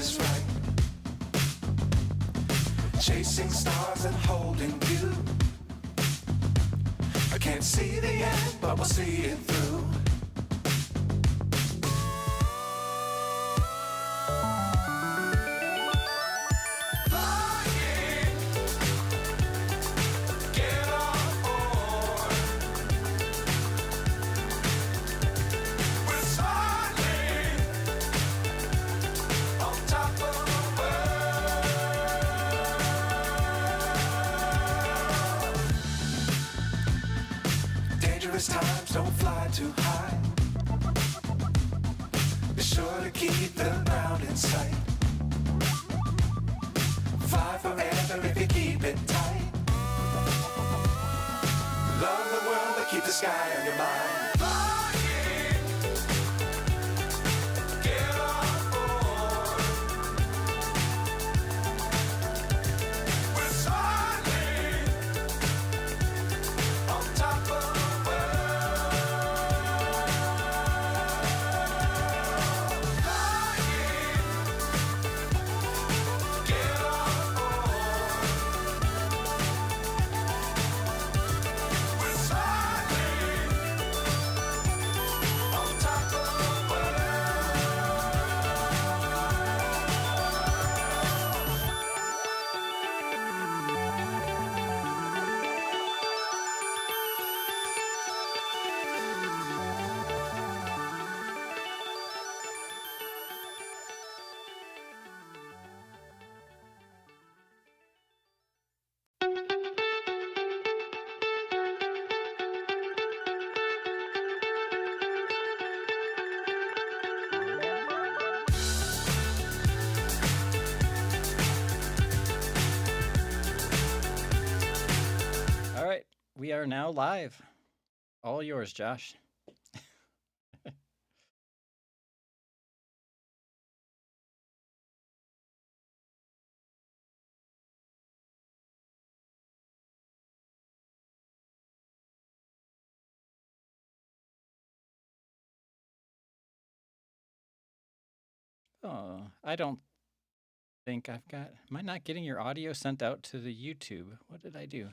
is right. Chasing stars and holding you. I can't see the end, but we'll see it through. Times don't fly too high. Be sure to keep the ground in sight. Fly forever if you keep it tight. Love the world, but keep the sky on your mind. We are now live. All yours, Josh. Oh, I don't think I've got... Am I not getting your audio sent out to the YouTube? What did I do?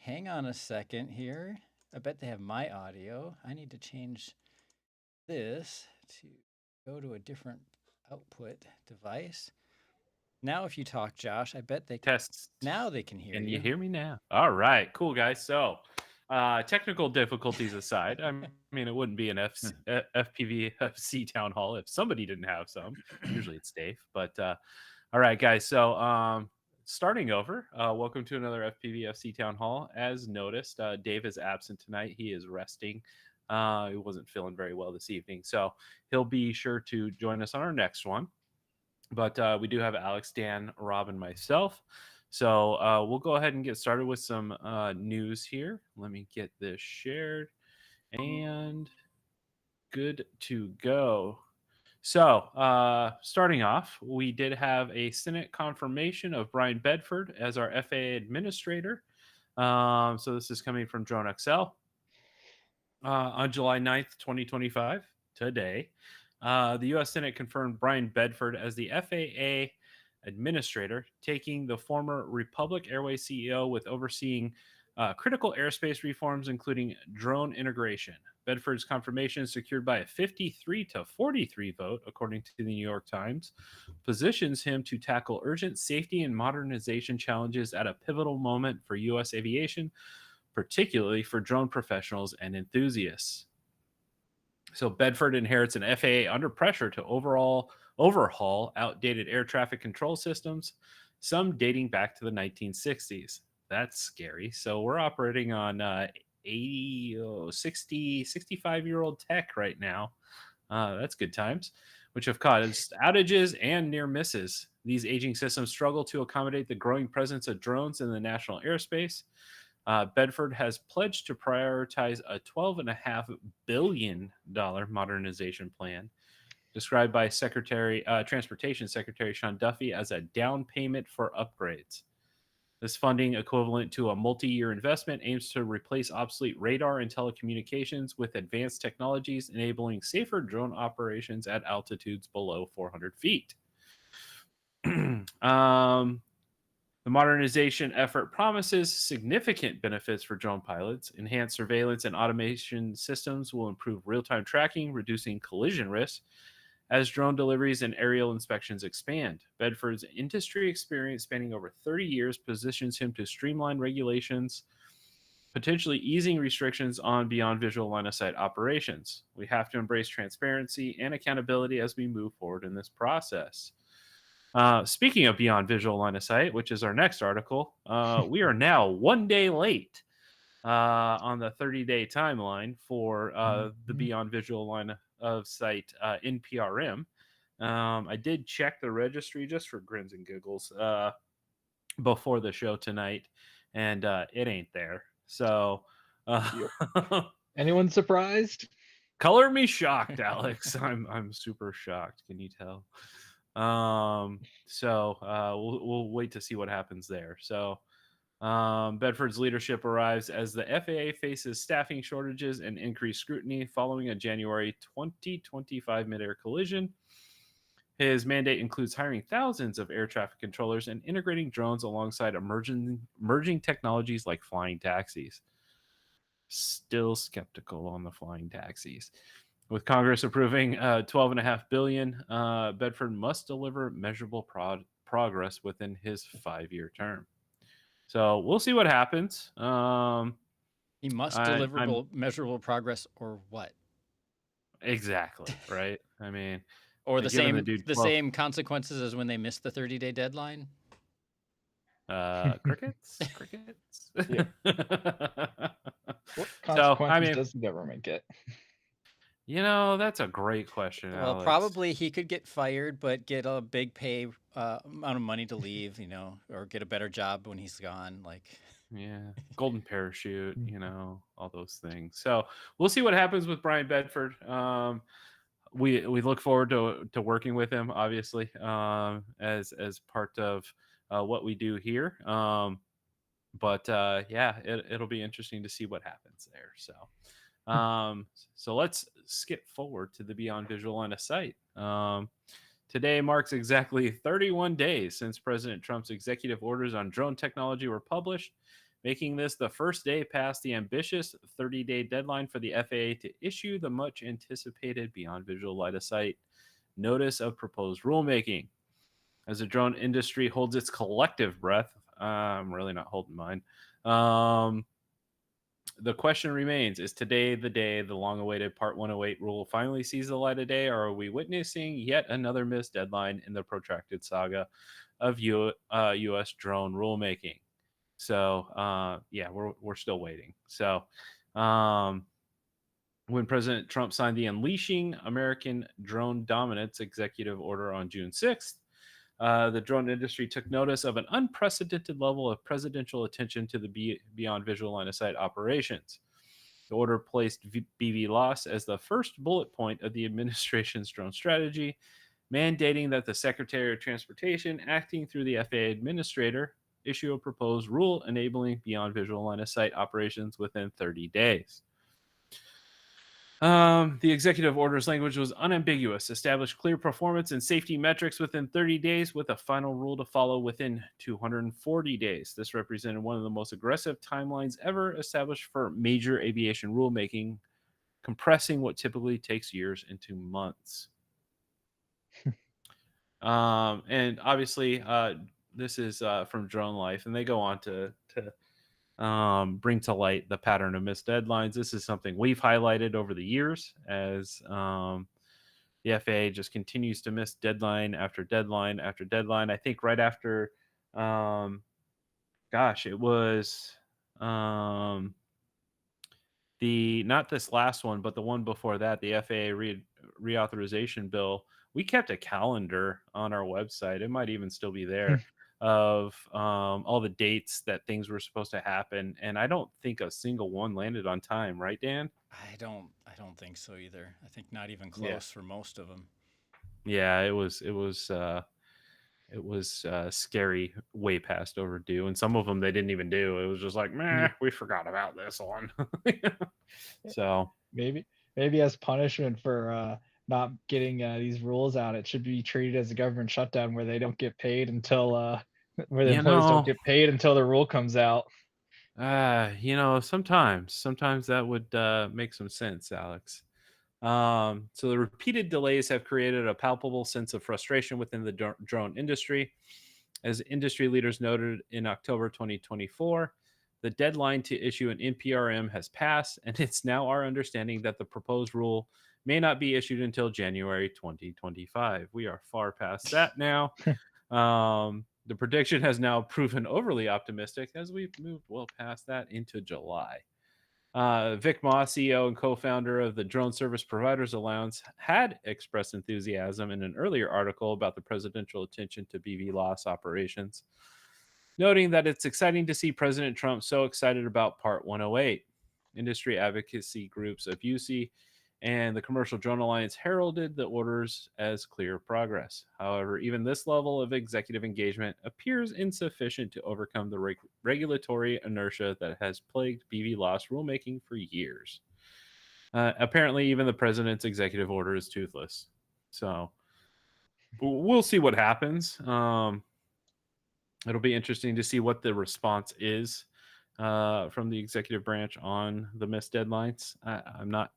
Hang on a second here. I bet they have my audio. I need to change this to go to a different output device. Now if you talk, Josh, I bet they can. Tests. Now they can hear you. Can you hear me now? All right, cool, guys. So technical difficulties aside, I mean, it wouldn't be an FPV FC town hall if somebody didn't have some. Usually it's Dave. But all right, guys. So starting over, welcome to another FPV FC town hall. As noticed, Dave is absent tonight. He is resting. He wasn't feeling very well this evening. So he'll be sure to join us on our next one. But we do have Alex, Dan, Rob, and myself. So we'll go ahead and get started with some news here. Let me get this shared. And good to go. So starting off, we did have a Senate confirmation of Brian Bedford as our FAA administrator. So this is coming from Drone XL. On July 9th, 2025, today, the U.S. Senate confirmed Brian Bedford as the FAA administrator, taking the former Republic Airways CEO with overseeing critical airspace reforms, including drone integration. Bedford's confirmation, secured by a 53-43 vote, according to the New York Times, positions him to tackle urgent safety and modernization challenges at a pivotal moment for U.S. aviation, particularly for drone professionals and enthusiasts. So Bedford inherits an FAA under pressure to overhaul outdated air traffic control systems, some dating back to the 1960s. That's scary. So we're operating on 65-year-old tech right now. That's good times, which have caused outages and near misses. These aging systems struggle to accommodate the growing presence of drones in the national airspace. Bedford has pledged to prioritize a $12.5 billion modernization plan, described by Transportation Secretary Sean Duffy as a down payment for upgrades. This funding, equivalent to a multi-year investment, aims to replace obsolete radar and telecommunications with advanced technologies enabling safer drone operations at altitudes below 400 feet. The modernization effort promises significant benefits for drone pilots. Enhanced surveillance and automation systems will improve real-time tracking, reducing collision risks as drone deliveries and aerial inspections expand. Bedford's industry experience spanning over 30 years positions him to streamline regulations, potentially easing restrictions on beyond visual line of sight operations. We have to embrace transparency and accountability as we move forward in this process. Speaking of beyond visual line of sight, which is our next article, we are now 1 day late on the 30-day timeline for the beyond visual line of sight NPRM. I did check the registry just for grins and giggles before the show tonight, and it ain't there. So, Anyone surprised? color me shocked, Alex. I'm super shocked. Can you tell? So we'll wait to see what happens there. So Bedford's leadership arrives as the FAA faces staffing shortages and increased scrutiny following a January 2025 mid-air collision. His mandate includes hiring thousands of air traffic controllers and integrating drones alongside emerging technologies like flying taxis. Still skeptical on the flying taxis. With Congress approving $12.5 billion, Bedford must deliver measurable progress within his 5-year term. So we'll see what happens. He must deliver measurable progress, or what? Exactly, right? I mean, or the same consequences as when they missed the 30-day deadline. Crickets. Yeah. What consequences does the government get? You know, that's a great question. Well, Alex. Probably he could get fired, but get a big pay amount of money to leave, or get a better job when he's gone. Yeah, golden parachute, all those things. So we'll see what happens with Brian Bedford. We look forward to working with him, obviously, as part of what we do here. But it'll be interesting to see what happens there. So let's skip forward to the beyond visual line of sight. Today marks exactly 31 days since President Trump's executive orders on drone technology were published, making this the first day past the ambitious 30-day deadline for the FAA to issue the much anticipated beyond visual line of sight notice of proposed rulemaking. As the drone industry holds its collective breath, I'm really not holding mine. The question remains, is today the day the long-awaited Part 108 rule finally sees the light of day, or are we witnessing yet another missed deadline in the protracted saga of U.S. drone rulemaking? So, we're still waiting. So, when President Trump signed the Unleashing American Drone Dominance executive order on June 6th, the drone industry took notice of an unprecedented level of presidential attention to the beyond visual line of sight operations. The order placed BVLOS as the first bullet point of the administration's drone strategy, mandating that the Secretary of Transportation, acting through the FAA administrator, issue a proposed rule enabling beyond visual line of sight operations within 30 days. The executive order's language was unambiguous, established clear performance and safety metrics within 30 days with a final rule to follow within 240 days. This represented one of the most aggressive timelines ever established for major aviation rulemaking, compressing what typically takes years into months. And obviously, this is from Drone Life, and they go on to bring to light the pattern of missed deadlines. This is something we've highlighted over the years as the FAA just continues to miss deadline after deadline after deadline. I think right after, it was not this last one, but the one before that, the FAA reauthorization bill. We kept a calendar on our website. It might even still be there. Of all the dates that things were supposed to happen, and I don't think a single one landed on time, right, Dan? I don't think so either. I think not even close for most of them. Yeah, it was it was scary, way past overdue, and some of them they didn't even do. It was just like, meh, we forgot about this one. So maybe as punishment for not getting these rules out, it should be treated as a government shutdown where they don't get paid until where the you employees don't know, get paid until the rule comes out. sometimes that would make some sense, Alex. So the repeated delays have created a palpable sense of frustration within the drone industry. As industry leaders noted in October 2024, the deadline to issue an NPRM has passed, and it's now our understanding that the proposed rule may not be issued until January 2025. We are far past that now. The prediction has now proven overly optimistic as we've moved well past that into July. Vic Moss, CEO and co-founder of the Drone Service Providers Alliance, had expressed enthusiasm in an earlier article about the presidential attention to BV loss operations, noting that it's exciting to see President Trump so excited about Part 108. Industry advocacy groups of UC and the Commercial Drone Alliance heralded the orders as clear progress. However, even this level of executive engagement appears insufficient to overcome the regulatory inertia that has plagued BV loss rulemaking for years. Apparently, even the president's executive order is toothless. So we'll see what happens. It'll be interesting to see what the response is from the executive branch on the missed deadlines. I'm not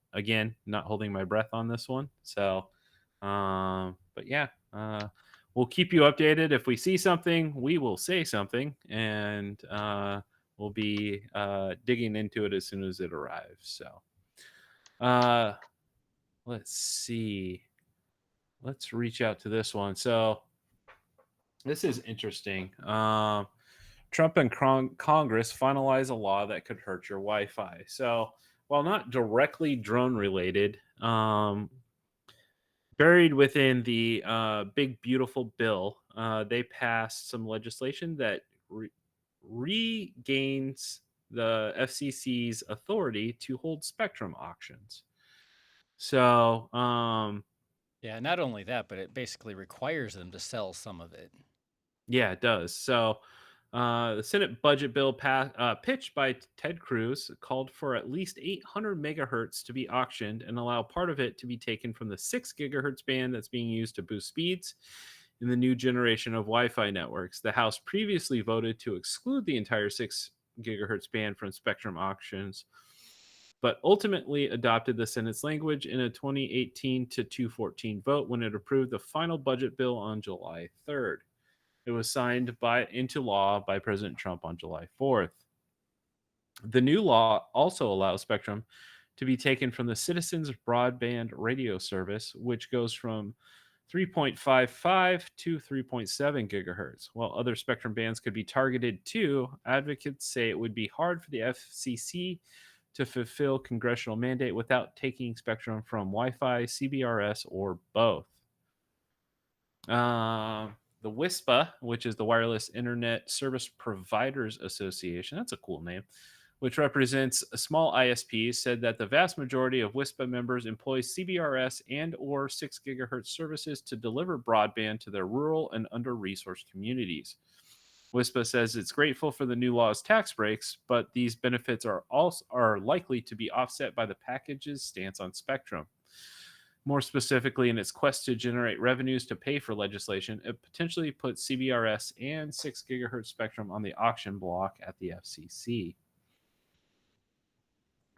holding my breath on this one. So, but yeah, we'll keep you updated. If we see something, we will say something, and we'll be digging into it as soon as it arrives. So, let's see. Let's reach out to this one. So, this is interesting. Trump and Congress finalize a law that could hurt your Wi-Fi. So, while not directly drone related, buried within the big beautiful bill, they passed some legislation that regains the FCC's authority to hold spectrum auctions. So, yeah, not only that, but it basically requires them to sell some of it. yeah, it does. So, the Senate budget bill pitched by Ted Cruz called for at least 800 megahertz to be auctioned and allow part of it to be taken from the 6 gigahertz band that's being used to boost speeds in the new generation of Wi-Fi networks. The House previously voted to exclude the entire 6 gigahertz band from spectrum auctions, but ultimately adopted the Senate's language in a 2018 to 214 vote when it approved the final budget bill on July 3rd. It was signed into law by President Trump on July 4th. The new law also allows spectrum to be taken from the Citizens Broadband Radio Service, which goes from 3.55 to 3.7 gigahertz. While other spectrum bands could be targeted too, advocates say it would be hard for the FCC to fulfill congressional mandate without taking spectrum from Wi-Fi, CBRS, or both. The WISPA, which is the Wireless Internet Service Providers Association, that's a cool name, which represents small ISPs, said that the vast majority of WISPA members employ CBRS and or 6 gigahertz services to deliver broadband to their rural and under-resourced communities. WISPA says it's grateful for the new law's tax breaks, but these benefits are likely to be offset by the package's stance on spectrum. More specifically, in its quest to generate revenues to pay for legislation, it potentially puts CBRS and 6 gigahertz spectrum on the auction block at the FCC.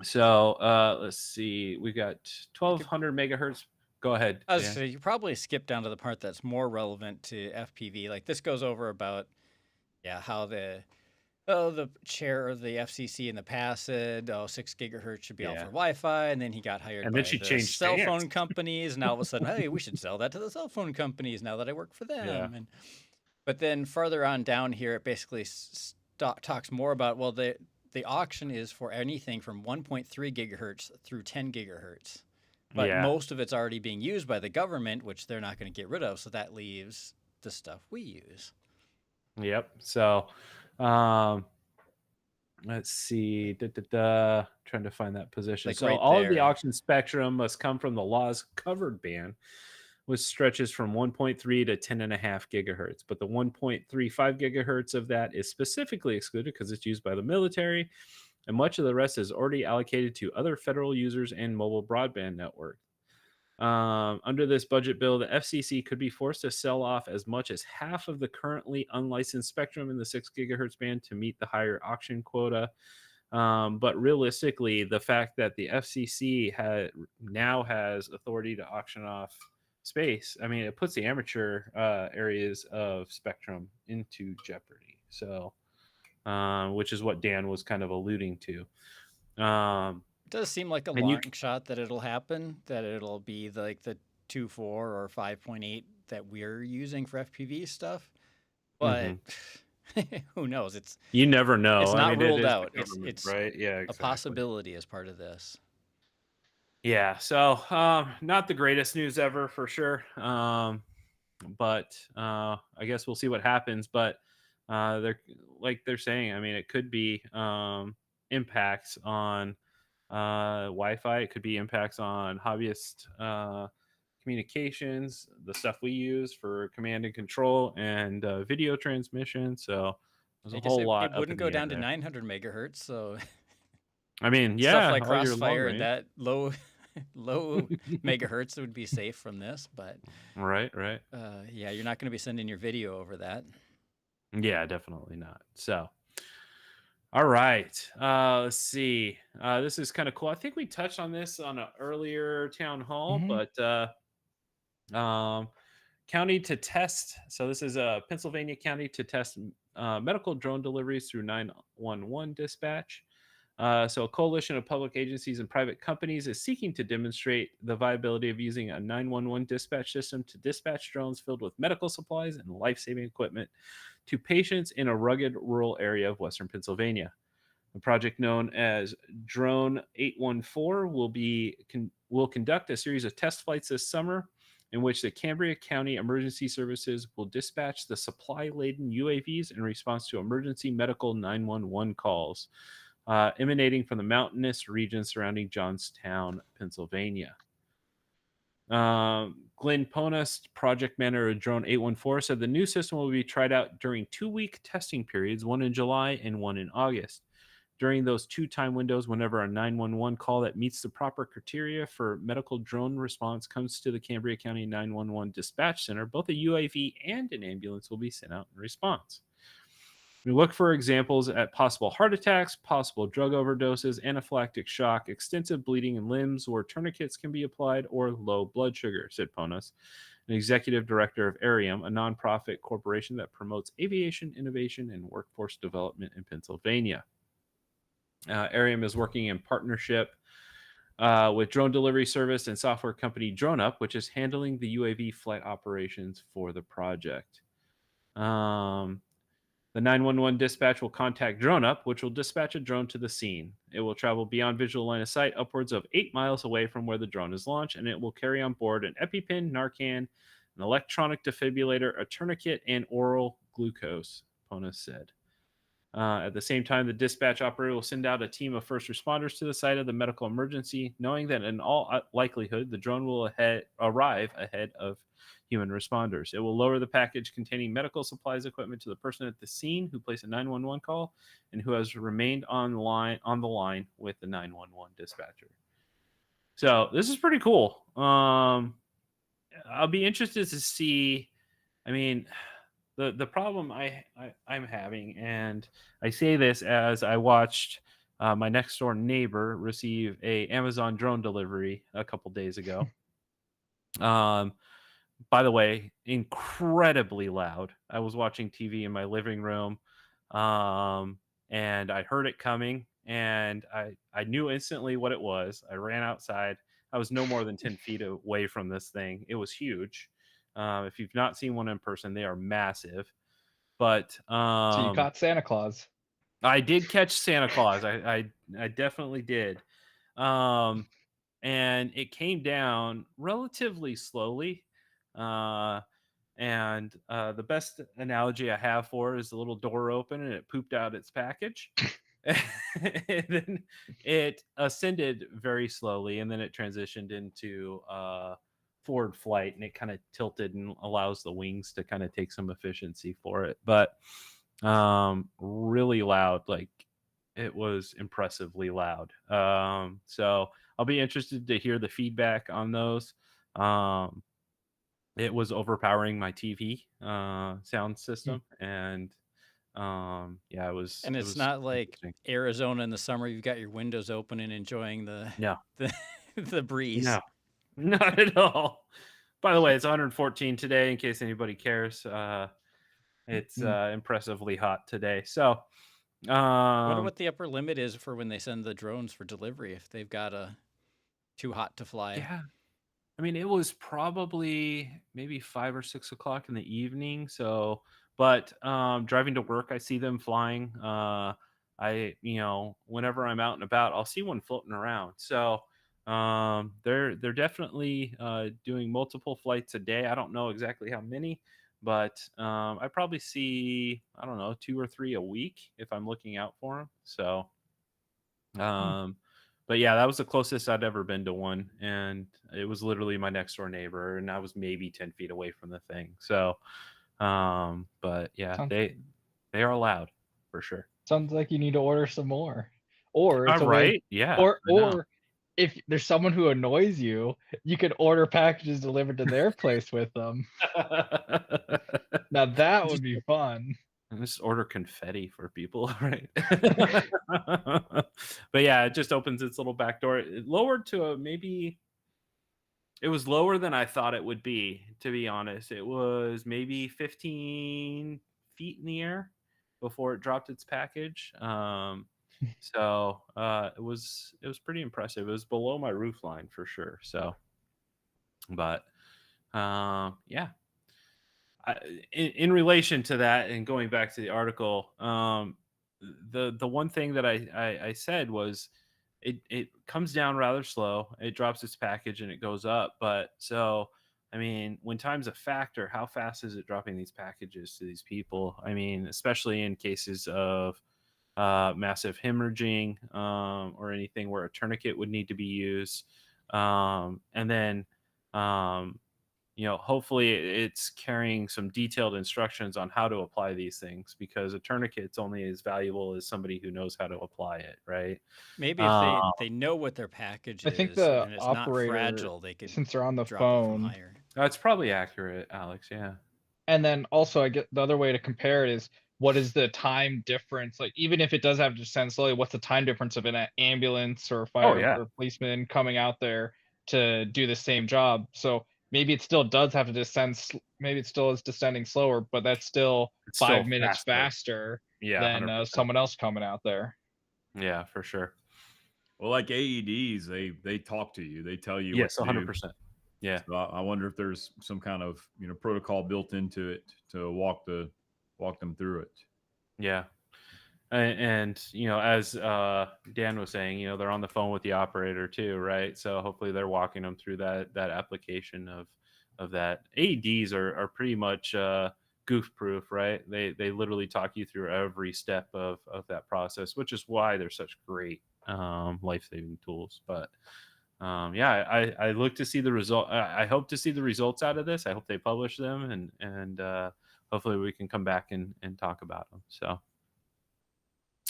So let's see. We got 1200 megahertz. Go ahead. I was gonna say, you probably skip down to the part that's more relevant to FPV. Like this goes over about, how the chair of the FCC in the past said, 6 gigahertz should be all for Wi-Fi, and then he got hired by the cell phone companies, and all of a sudden, hey, we should sell that to the cell phone companies now that I work for them. But then farther on down here, it basically talks more about, well, the auction is for anything from 1.3 gigahertz through 10 gigahertz. But most of it's already being used by the government, which they're not going to get rid of, so that leaves the stuff we use. Yep. So, let's see. Trying to find that position. Like so all of the auction spectrum must come from the law's covered band, which stretches from 1.3 to 10.5 gigahertz. But the 1.35 gigahertz of that is specifically excluded because it's used by the military, and much of the rest is already allocated to other federal users and mobile broadband network. Under this budget bill, the FCC could be forced to sell off as much as half of the currently unlicensed spectrum in the 6 gigahertz band to meet the higher auction quota. But realistically, the fact that the FCC now has authority to auction off space, I mean, it puts the amateur areas of spectrum into jeopardy. So, which is what Dan was kind of alluding to. It does seem like a And you- long shot that it'll happen, that it'll be like the 2.4 or 5.8 that we're using for FPV stuff. But who knows? You never know. It's I not mean, it ruled is the out. government, It's right? Yeah, a exactly. possibility as part of this. Yeah, so not the greatest news ever for sure. But I guess we'll see what happens. But they're saying, I mean, it could be impacts on Wi-Fi. It could be impacts on hobbyist communications, the stuff we use for command and control and video transmission. So there's I a guess whole lot it up wouldn't in go the air down to there. 900 megahertz. So I mean, stuff yeah, like all your long Crossfire range. and that low megahertz would be safe from this. But Right. yeah, you're not going to be sending your video over that. Yeah, definitely not. So, all right. Let's see. This is kind of cool. I think we touched on this on an earlier town hall, but county to test. So this is Pennsylvania county to test medical drone deliveries through 911 dispatch. So a coalition of public agencies and private companies is seeking to demonstrate the viability of using a 911 dispatch system to dispatch drones filled with medical supplies and life-saving equipment to patients in a rugged rural area of western Pennsylvania. A project known as Drone 814 will conduct a series of test flights this summer in which the Cambria County Emergency Services will dispatch the supply-laden UAVs in response to emergency medical 911 calls emanating from the mountainous region surrounding Johnstown, Pennsylvania. Glenn Ponas, project manager of Drone 814, said the new system will be tried out during 2-week testing periods, one in July and one in August. During those 2 time windows, whenever a 911 call that meets the proper criteria for medical drone response comes to the Cambria County 911 Dispatch Center, both a UAV and an ambulance will be sent out in response. We look for examples at possible heart attacks, possible drug overdoses, anaphylactic shock, extensive bleeding in limbs where tourniquets can be applied, or low blood sugar, said Ponas, an executive director of Arium, a nonprofit corporation that promotes aviation innovation and workforce development in Pennsylvania. Arium is working in partnership with drone delivery service and software company DroneUp, which is handling the UAV flight operations for the project. The 911 dispatch will contact DroneUp, which will dispatch a drone to the scene. It will travel beyond visual line of sight, upwards of 8 miles away from where the drone is launched, and it will carry on board an EpiPen, Narcan, an electronic defibrillator, a tourniquet, and oral glucose, Ponas said. At the same time, the dispatch operator will send out a team of first responders to the site of the medical emergency, knowing that in all likelihood, the drone will arrive ahead of human responders. It will lower the package containing medical supplies equipment to the person at the scene who placed a 911 call and who has remained on the line with the 911 dispatcher. So this is pretty cool. I'll be interested to see. I mean, the problem I'm having, and I say this as I watched my next door neighbor receive a Amazon drone delivery a couple days ago. By the way, incredibly loud. I was watching TV in my living room, and I heard it coming, and I knew instantly what it was. I ran outside. I was no more than 10 feet away from this thing. It was huge. If you've not seen one in person, they are massive. But So you caught Santa Claus. I did catch Santa Claus. I definitely did. And it came down relatively slowly. And the best analogy I have for it is the little door open and it pooped out its package. And then it ascended very slowly, and then it transitioned into forward flight, and it kind of tilted and allows the wings to kind of take some efficiency for it. But really loud, like it was impressively loud. So I'll be interested to hear the feedback on those. It was overpowering my TV sound system, and yeah, it was. And It it's was not like interesting. Arizona in the summer. You've got your windows open and enjoying the No, the, the breeze. no, not at all. By the way, it's 114 today. In case anybody cares, it's impressively hot today. So, I wonder um, what the upper limit is for when they send the drones for delivery. If they've got a too hot to fly. yeah, I mean, it was probably maybe 5 or 6 o'clock in the evening. So, but driving to work, I see them flying. Whenever I'm out and about, I'll see one floating around. So, they're definitely doing multiple flights a day. I don't know exactly how many, but I probably see, I don't know, 2 or 3 a week if I'm looking out for them. So, um, but yeah, that was the closest I'd ever been to one, and it was literally my next door neighbor, and I was maybe 10 feet away from the thing. So, but yeah, Sounds, they are loud for sure. sounds like you need to order some more, or All it's a way, right, yeah, I know. or if there's someone who annoys you, you could order packages delivered to their place with them. Now that would just, be fun. just order confetti for people, right? But yeah, it just opens its little back door. It lowered to a maybe. It was lower than I thought it would be, to be honest. It was maybe 15 feet in the air before it dropped its package. So it was pretty impressive. It was below my roof line for sure. So, but yeah. In relation to that, and going back to the article, the one thing that I said was it comes down rather slow. It drops its package and it goes up. But so, I mean, when time's a factor, how fast is it dropping these packages to these people? I mean, especially in cases of massive hemorrhaging or anything where a tourniquet would need to be used. And then, um, hopefully it's carrying some detailed instructions on how to apply these things, because a tourniquet's only as valuable as somebody who knows how to apply it, right? Maybe if Uh, they know what their package I think is the and it's not operator, fragile, they could since they're on the drop it from phone, higher. that's probably accurate, Alex. Yeah. and then also I get the other way to compare it is what is the time difference? Like even if it does have to descend slowly, what's the time difference of an ambulance or Oh fire yeah. or policeman coming out there to do the same job? So maybe it still does have to descend. Maybe it still is descending slower, but that's still It's still 5 minutes faster. faster Yeah, than 100%. someone else coming out there. Yeah, for sure. Well, like AEDs, they talk to you. They tell you what Yes, to do. 100%. Yeah. So I wonder if there's some kind of protocol built into it to walk them through it. Yeah. And as Dan was saying, they're on the phone with the operator too, right? So hopefully they're walking them through that application of that. AEDs are pretty much goof proof, right? They literally talk you through every step of that process, which is why they're such great life-saving tools. But yeah, I look to see the result. I hope to see the results out of this. I hope they publish them, and hopefully we can come back and talk about them. So,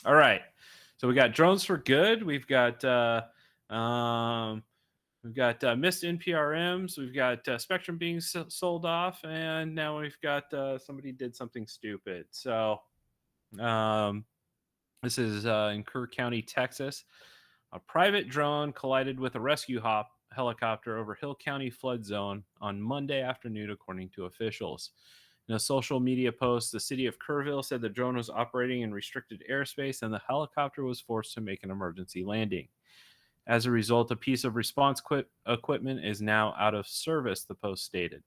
all right. So we got drones for good. We've got missed NPRMs. We've got Spectrum being sold off, and now we've got somebody did something stupid. So this is in Kerr County, Texas. A private drone collided with a rescue helicopter over Hill County flood zone on Monday afternoon, according to officials. In a social media post, the city of Kerrville said the drone was operating in restricted airspace and the helicopter was forced to make an emergency landing. As a result, a piece of response equipment is now out of service, the post stated.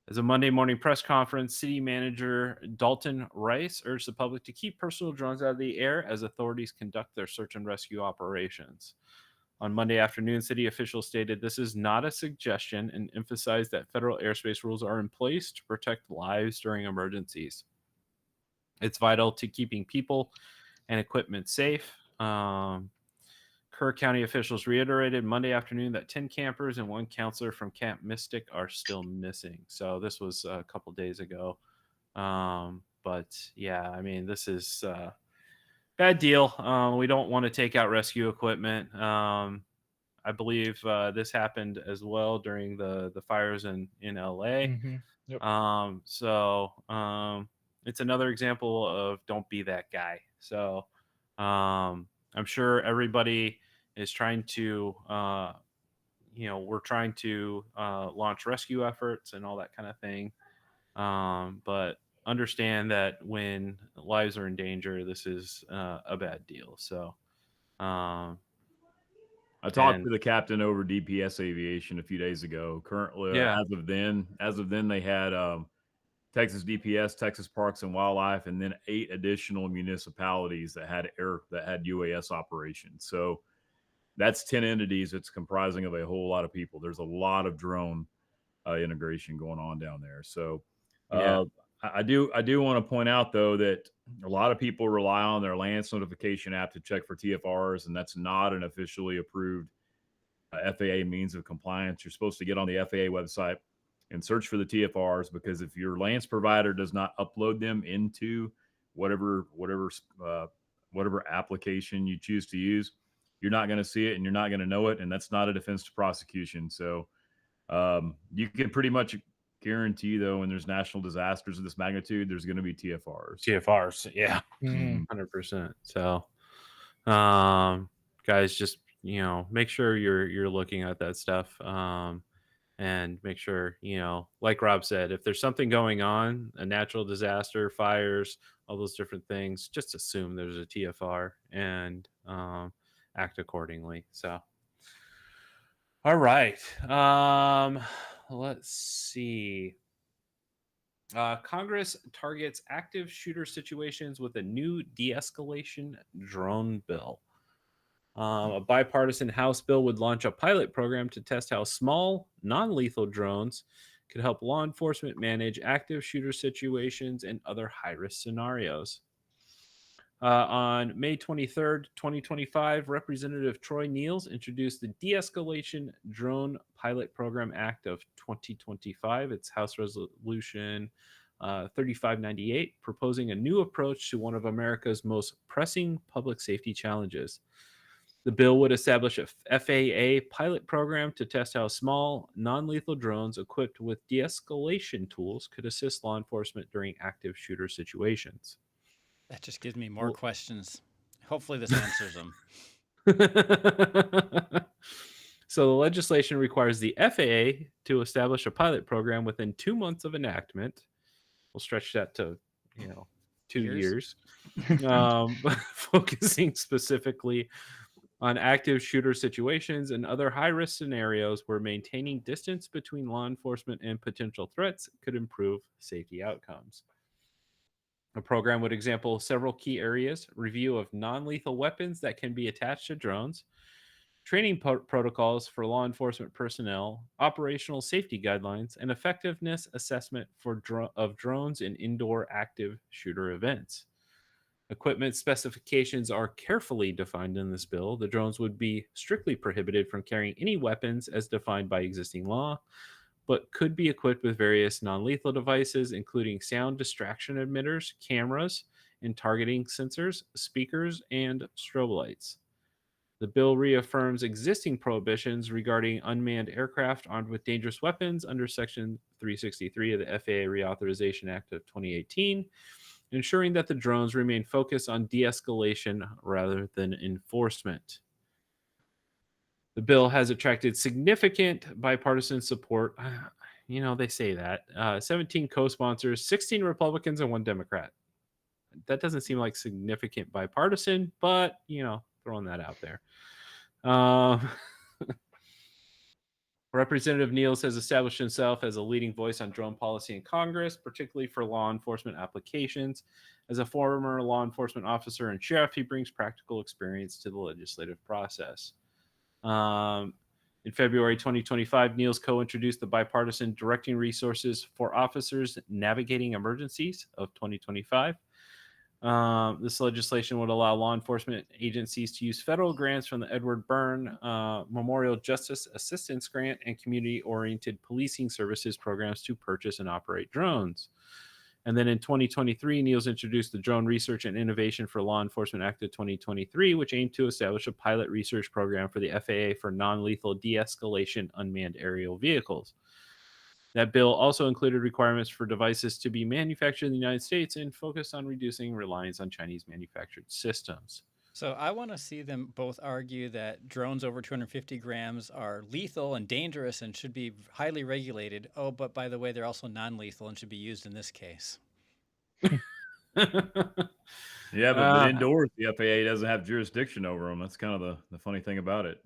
As a Monday morning press conference, city manager Dalton Rice urged the public to keep personal drones out of the air as authorities conduct their search and rescue operations. On Monday afternoon, city officials stated this is not a suggestion and emphasized that federal airspace rules are in place to protect lives during emergencies. It's vital to keeping people and equipment safe. Kerr Kerr County officials reiterated Monday afternoon that 10 campers and 1 counselor from Camp Mystic are still missing. So this was a couple days ago. But yeah, I mean, this is bad deal. We don't want to take out rescue equipment. I believe this happened as well during the fires in LA. Mm-hmm. Yep. It's another example of don't be that guy. So I'm sure everybody is trying to, we're trying to launch rescue efforts and all that kind of thing. But understand that when lives are in danger, this is a bad deal. So, I talked and- to the captain over DPS Aviation a few days ago. Currently, Yeah. as of then, they had Texas DPS, Texas Parks and Wildlife, and then 8 additional municipalities that had UAS operations. So that's 10 entities. It's comprising of a whole lot of people. There's a lot of drone integration going on down there. So Yeah. I do want to point out though that a lot of people rely on their Lance notification app to check for TFRs, and that's not an officially approved FAA means of compliance. You're supposed to get on the FAA website and search for the TFRs, because if your Lance provider does not upload them into whatever application you choose to use, you're not going to see it and you're not going to know it, and that's not a defense to prosecution. So you can pretty much guarantee, though, when there's national disasters of this magnitude, there's going to be TFRs. Yeah, Mm-hmm. 100%. So, guys, just make sure you're looking at that stuff, and make sure like Rob said, if there's something going on, a natural disaster, fires, all those different things, just assume there's a TFR and act accordingly. So, all right, let's see. Congress targets active shooter situations with a new de-escalation drone bill. A bipartisan House bill would launch a pilot program to test how small, non-lethal drones could help law enforcement manage active shooter situations and other high-risk scenarios. On May 23rd, 2025, Representative Troy Niels introduced the De-Escalation Drone Pilot Program Act of 2025. It's House Resolution 3598, proposing a new approach to one of America's most pressing public safety challenges. The bill would establish a FAA pilot program to test how small, non-lethal drones equipped with de-escalation tools could assist law enforcement during active shooter situations. That just gives me more questions. Hopefully this answers them. So the legislation requires the FAA to establish a pilot program within 2 months of enactment. We'll stretch that to 2 years. Focusing specifically on active shooter situations and other high-risk scenarios where maintaining distance between law enforcement and potential threats could improve safety outcomes. The program would example several key areas: review of non-lethal weapons that can be attached to drones, training protocols for law enforcement personnel, operational safety guidelines, and effectiveness assessment of drones in indoor active shooter events. Equipment specifications are carefully defined in this bill. The drones would be strictly prohibited from carrying any weapons as defined by existing law, but could be equipped with various non-lethal devices, including sound distraction emitters, cameras, and targeting sensors, speakers, and strobe lights. The bill reaffirms existing prohibitions regarding unmanned aircraft armed with dangerous weapons under Section 363 of the FAA Reauthorization Act of 2018, ensuring that the drones remain focused on de-escalation rather than enforcement. The bill has attracted significant bipartisan support. They say that. 17 co-sponsors, 16 Republicans, and 1 Democrat. That doesn't seem like significant bipartisan, but, throwing that out there. Representative Niels has established himself as a leading voice on drone policy in Congress, particularly for law enforcement applications. As a former law enforcement officer and sheriff, he brings practical experience to the legislative process. In February 2025, Niels co-introduced the bipartisan Directing Resources for Officers Navigating Emergencies of 2025. This legislation would allow law enforcement agencies to use federal grants from the Edward Byrne Memorial Justice Assistance Grant and Community-Oriented Policing Services programs to purchase and operate drones. And then in 2023, NEOS introduced the Drone Research and Innovation for Law Enforcement Act of 2023, which aimed to establish a pilot research program for the FAA for non-lethal de-escalation unmanned aerial vehicles. That bill also included requirements for devices to be manufactured in the United States and focused on reducing reliance on Chinese manufactured systems. So I want to see them both argue that drones over 250 grams are lethal and dangerous and should be highly regulated. Oh, but by the way, they're also non-lethal and should be used in this case. Yeah, but indoors, the FAA doesn't have jurisdiction over them. That's kind of the funny thing about it.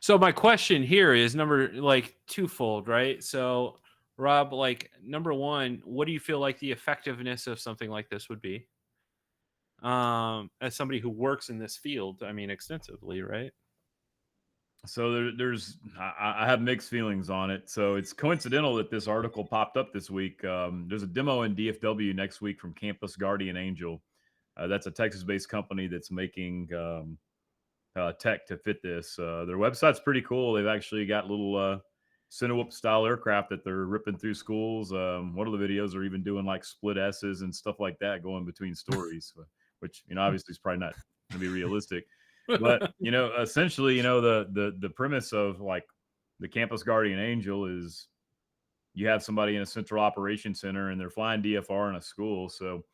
So my question here is twofold, right? So Rob, number one, what do you feel like the effectiveness of something like this would be? As somebody who works in this field, I mean, extensively, right? So I have mixed feelings on it. So it's coincidental that this article popped up this week. There's a demo in DFW next week from Campus Guardian Angel. That's a Texas-based company that's making tech to fit this. Their website's pretty cool. They've actually got little Cinewhoop style aircraft that they're ripping through schools. One of the videos are even doing like split S's and stuff like that going between stories, which obviously is probably not going to be realistic. But essentially, the premise of like the Campus Guardian Angel is you have somebody in a central operations center and they're flying DFR in a school. So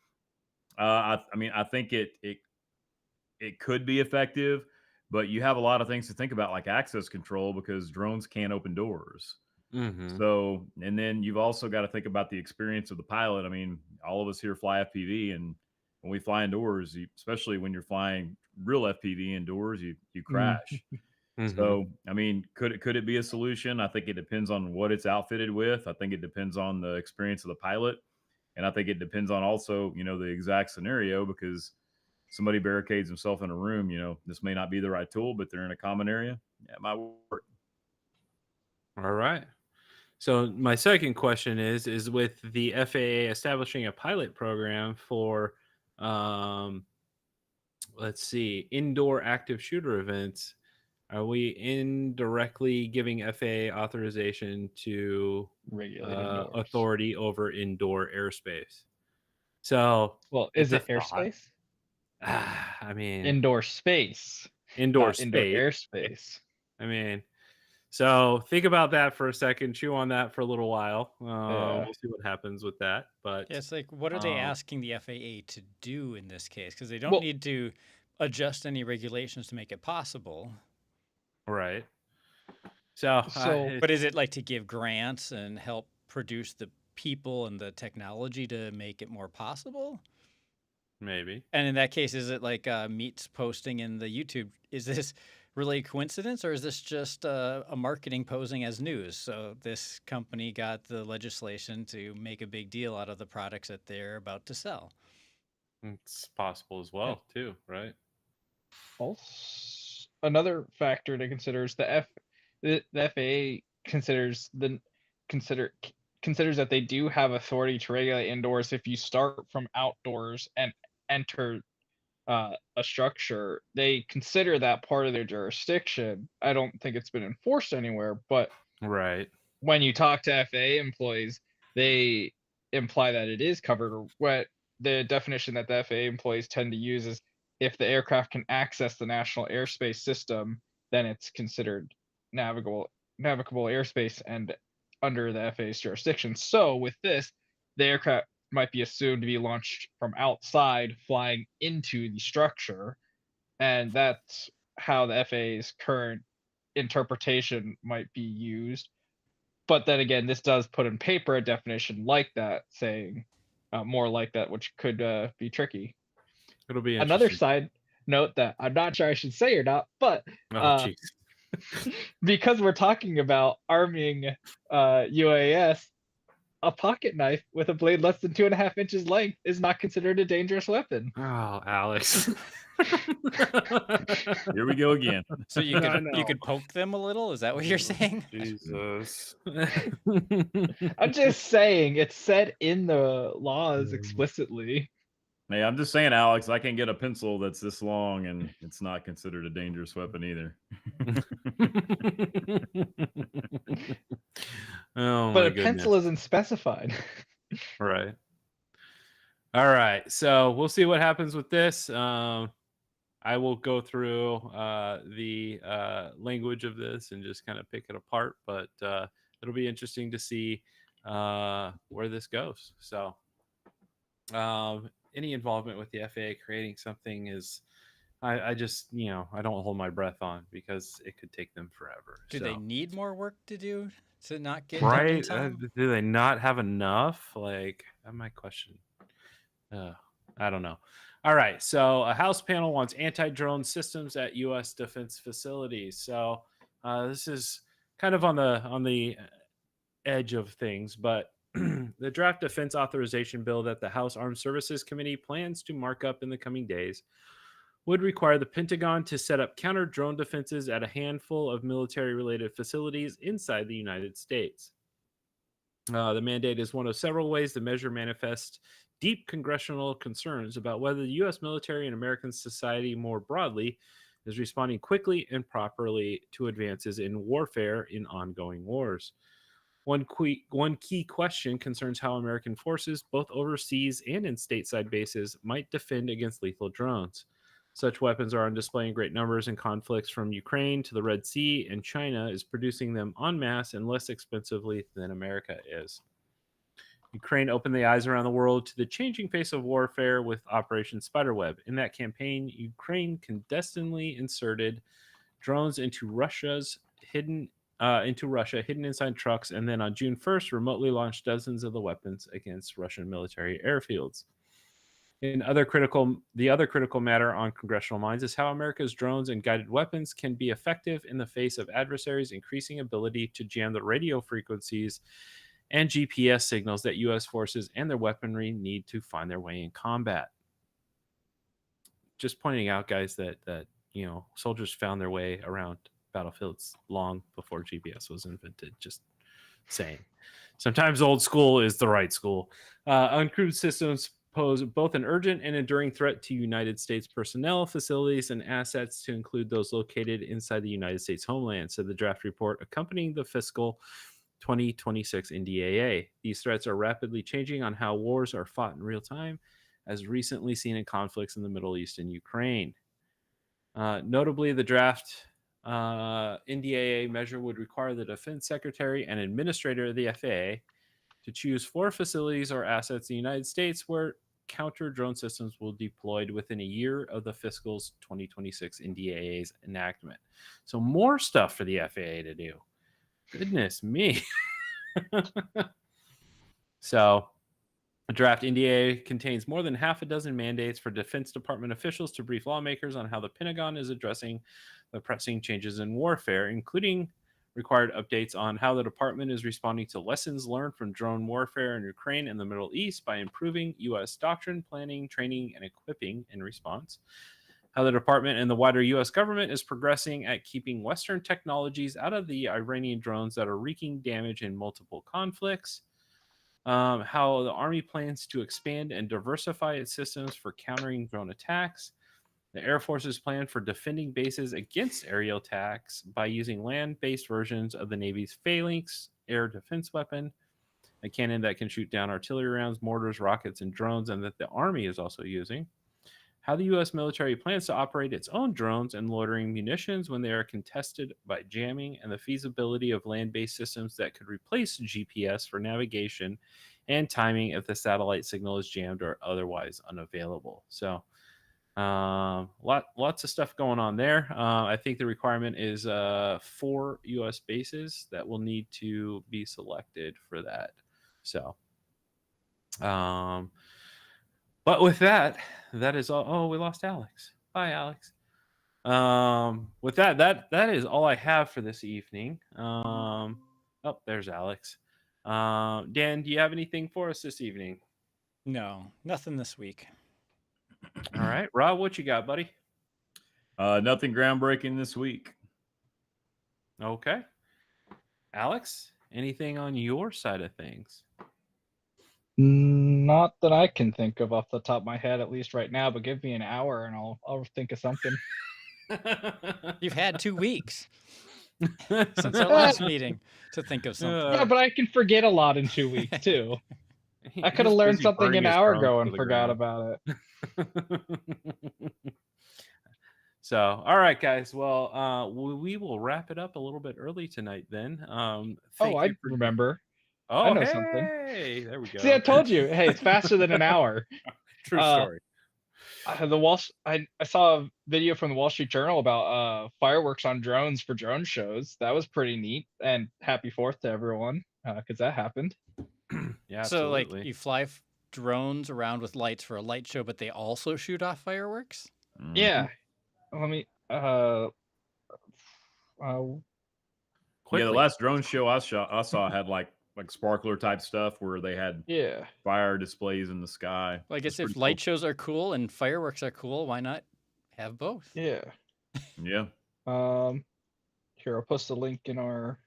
I think it could be effective, but you have a lot of things to think about, like access control, because drones can't open doors. Mm-hmm. So, and then you've also got to think about the experience of the pilot. I mean, all of us here fly FPV, and when we fly indoors, especially when you're flying real FPV indoors, you crash. Mm-hmm. So, I mean, could it be a solution? I think it depends on what it's outfitted with. I think it depends on the experience of the pilot. And I think it depends on also, the exact scenario, because somebody barricades himself in a room, this may not be the right tool, but they're in a common area. Yeah, it might work. All right. So my second question is with the FAA establishing a pilot program for, indoor active shooter events, are we indirectly giving FAA authorization to Regulate authority over indoor airspace? So, well, is it it's a thought. airspace? I mean, Indoor space, indoor not indoor space. airspace. I mean, so think about that for a second. Chew on that for a little while. We'll see what happens with that. But Yeah, it's like, what are they asking the FAA to do in this case? Because they don't need to adjust any regulations to make it possible. Right. So but is it like to give grants and help produce the people and the technology to make it more possible? Maybe. And in that case, is it like Meat's posting in the YouTube? Is this really a coincidence, or is this just a marketing posing as news? So this company got the legislation to make a big deal out of the products that they're about to sell. It's possible as well, too, right? Also, another factor to consider is the FAA considers that they do have authority to regulate indoors if you start from outdoors and enter a structure. They consider that part of their jurisdiction. I don't think it's been enforced anywhere, but right, when you talk to FAA employees, they imply that it is covered. What the definition that the FAA employees tend to use is if the aircraft can access the national airspace system, then it's considered navigable airspace and under the FAA's jurisdiction. So with this, the aircraft might be assumed to be launched from outside, flying into the structure, and that's how the FAA's current interpretation might be used. But then again, this does put in paper a definition like that, saying more like that, which could be tricky. It'll be another side note that I'm not sure I should say or not, but because we're talking about arming UAS, a pocket knife with a blade less than 2.5 inches length is not considered a dangerous weapon. Oh, Alex. Here we go again. So you could poke them a little? Is that what you're saying? Jesus. I'm just saying, it's said in the laws explicitly. Hey, I'm just saying, Alex, I can get a pencil that's this long and it's not considered a dangerous weapon either. Oh But my a pencil goodness. isn't specified. Right. All right. So we'll see what happens with this. I will go through the language of this and just kind of pick it apart, but it'll be interesting to see where this goes. So, any involvement with the FAA creating something is, I just, I don't hold my breath on because it could take them forever. Do so, they need more work to do to not get done in right? time? Do they not have enough? Like, that my question. I don't know. All right. So a House panel wants anti-drone systems at U.S. defense facilities. So this is kind of on the edge of things, but the draft defense authorization bill that the House Armed Services Committee plans to mark up in the coming days would require the Pentagon to set up counter drone defenses at a handful of military-related facilities inside the United States. The mandate is one of several ways the measure manifests deep congressional concerns about whether the U.S. military and American society more broadly is responding quickly and properly to advances in warfare in ongoing wars. One key question concerns how American forces, both overseas and in stateside bases, might defend against lethal drones. Such weapons are on display in great numbers in conflicts from Ukraine to the Red Sea, and China is producing them en masse and less expensively than America is. Ukraine opened the eyes around the world to the changing face of warfare with Operation Spiderweb. In that campaign, Ukraine clandestinely inserted drones into Russia, hidden inside trucks, and then on June 1st, remotely launched dozens of the weapons against Russian military airfields. The other critical matter on congressional minds is how America's drones and guided weapons can be effective in the face of adversaries' increasing ability to jam the radio frequencies and GPS signals that U.S. forces and their weaponry need to find their way in combat. Just pointing out, guys, that soldiers found their way around battlefields long before GPS was invented. Just saying. Sometimes old school is the right school. Uncrewed systems pose both an urgent and enduring threat to United States personnel, facilities, and assets, to include those located inside the United States homeland, said the draft report accompanying the fiscal 2026 NDAA. These threats are rapidly changing on how wars are fought in real time, as recently seen in conflicts in the Middle East and Ukraine. Notably, the draft NDAA measure would require the defense secretary and administrator of the FAA to choose 4 facilities or assets in the United States where counter drone systems will be deployed within a year of the fiscal's 2026 NDAA's enactment. So more stuff for the FAA to do. Goodness me. So, a draft NDAA contains more than half a dozen mandates for Defense Department officials to brief lawmakers on how the Pentagon is addressing the pressing changes in warfare, including required updates on how the department is responding to lessons learned from drone warfare in Ukraine and the Middle East by improving U.S. doctrine, planning, training, and equipping in response. How the department and the wider U.S. government is progressing at keeping Western technologies out of the Iranian drones that are wreaking damage in multiple conflicts. How the Army plans to expand and diversify its systems for countering drone attacks. The Air Force's plan for defending bases against aerial attacks by using land-based versions of the Navy's Phalanx air defense weapon, a cannon that can shoot down artillery rounds, mortars, rockets, and drones, and that the Army is also using. How the U.S. military plans to operate its own drones and loitering munitions when they are contested by jamming, and the feasibility of land-based systems that could replace GPS for navigation and timing if the satellite signal is jammed or otherwise unavailable. So, lots of stuff going on there. I think the requirement is 4 U.S. bases that will need to be selected for that. So, but with that is all. Oh, we lost Alex. Bye, Alex. With that is all I have for this evening. Oh, there's Alex. Dan, do you have anything for us this evening? No, nothing this week. All right, Rob, what you got, buddy? Nothing groundbreaking this week. Okay. Alex, anything on your side of things? Not that I can think of off the top of my head, at least right now. But give me an hour, and I'll think of something. You've had 2 weeks since our last meeting to think of something. Yeah, but I can forget a lot in 2 weeks too. I could have He's learned busy something burning an his hour drones ago to and the forgot ground. about it. So, all right, guys. Well, we will wrap it up a little bit early tonight then. Thank I you for. remember. I Oh, know something. hey, there we go. See, I told you. Hey, it's faster than an hour. True story. I saw a video from the Wall Street Journal about fireworks on drones for drone shows. That was pretty neat. And happy 4th to everyone, because that happened. Yeah, So, like, absolutely. you fly drones around with lights for a light show, but they also shoot off fireworks? Yeah. Let me. Yeah, the Quickly. last drone show I saw had like sparkler type stuff where they had Yeah. fire displays in the sky. Well, I guess It's if pretty light shows are cool and fireworks are cool, why not have both? Yeah. cool. Yeah. Here, I'll post a link in our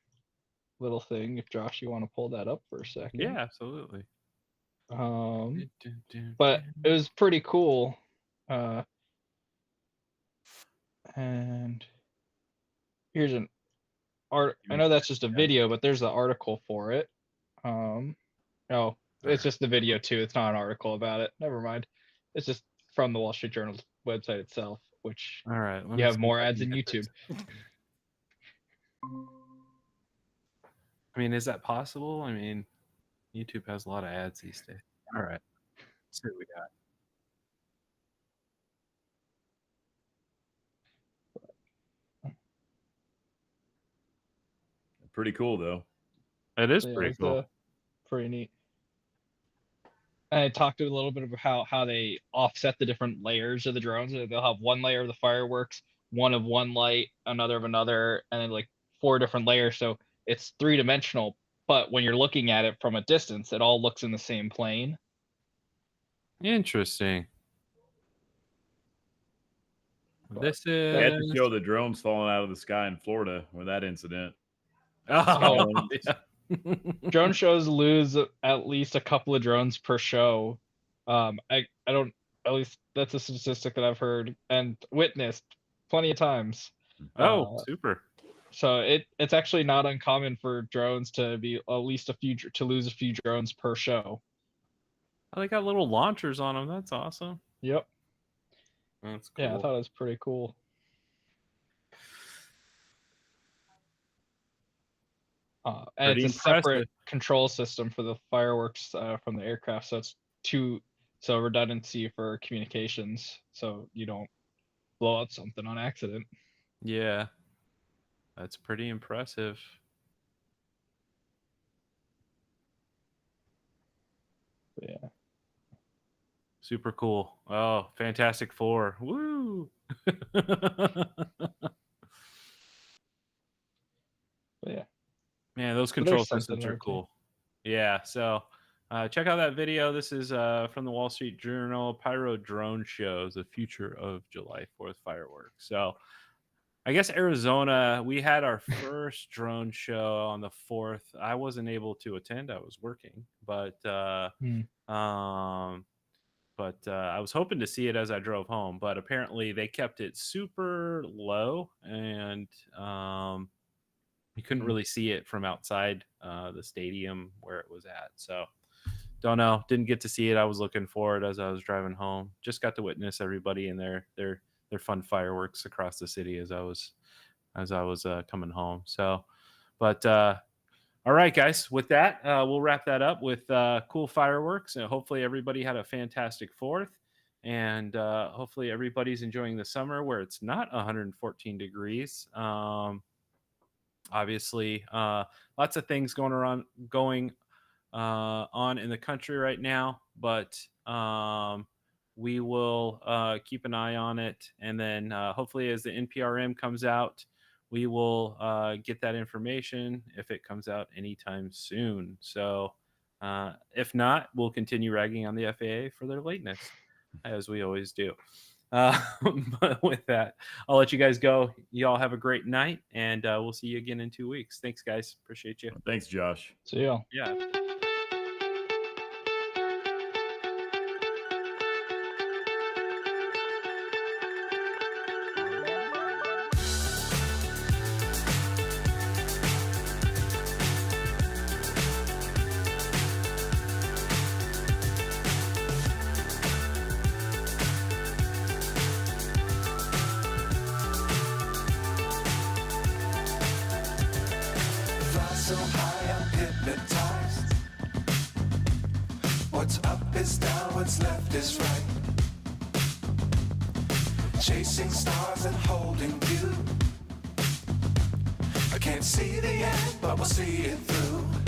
little thing if Josh, you want to pull that up for a second. Yeah, absolutely. But it was pretty cool. And here's an art. I know that's just a video, but there's an article for it. No, it's just the video too. It's not an article about it. Never mind. It's just from the Wall Street Journal website itself, which All right. you have more ads than YouTube. I mean, is that possible? I mean, YouTube has a lot of ads these days. All right. Let's see what we got. Pretty cool though. It is Yeah, pretty it's, cool. pretty neat. And I talked a little bit about how they offset the different layers of the drones. They'll have one layer of the fireworks, one of one light, another of another, and then like 4 different layers. So it's 3-dimensional. But when you're looking at it from a distance, it all looks in the same plane. Interesting. This They had to is. show the drones falling out of the sky in Florida with that incident. Oh, yeah. Drone shows lose at least a couple of drones per show. I don't, at least that's a statistic that I've heard and witnessed plenty of times. Oh, super. So it's actually not uncommon for drones to be at least to lose a few drones per show. Oh, they got little launchers on them. That's awesome. Yep. That's cool. Yeah, I thought it was pretty cool. And Pretty it's a separate impressive. control system for the fireworks from the aircraft, so it's so redundancy for communications, so you don't blow up something on accident. Yeah. That's pretty impressive. But yeah. Super cool. Oh, Fantastic Four. Woo. But yeah. Man, those So control there's something systems there are too. cool. Yeah, so check out that video. This is from the Wall Street Journal, Pyro Drone Shows, the future of July 4th fireworks. So I guess Arizona, we had our first drone show on the 4th. I wasn't able to attend. I was working, but I was hoping to see it as I drove home, but apparently they kept it super low and you couldn't really see it from outside the stadium where it was at. So don't know. Didn't get to see it. I was looking for it as I was driving home. Just got to witness everybody and their fun fireworks across the city as I was coming home. So, but all right, guys. With that, we'll wrap that up with cool fireworks, and hopefully everybody had a fantastic 4th, and hopefully everybody's enjoying the summer where it's not 114 degrees. Obviously, lots of things going on in the country right now, but we will keep an eye on it, and then hopefully as the NPRM comes out, we will get that information if it comes out anytime soon. So if not, we'll continue ragging on the FAA for their lateness, as we always do. But with that, I'll let you guys go. You all have a great night, and we'll see you again in 2 weeks. Thanks, guys. Appreciate you. Thanks, Josh. So yeah. Yeah. What's up is down, what's left is right. Chasing stars and holding you. I can't see the end, but we'll see it through.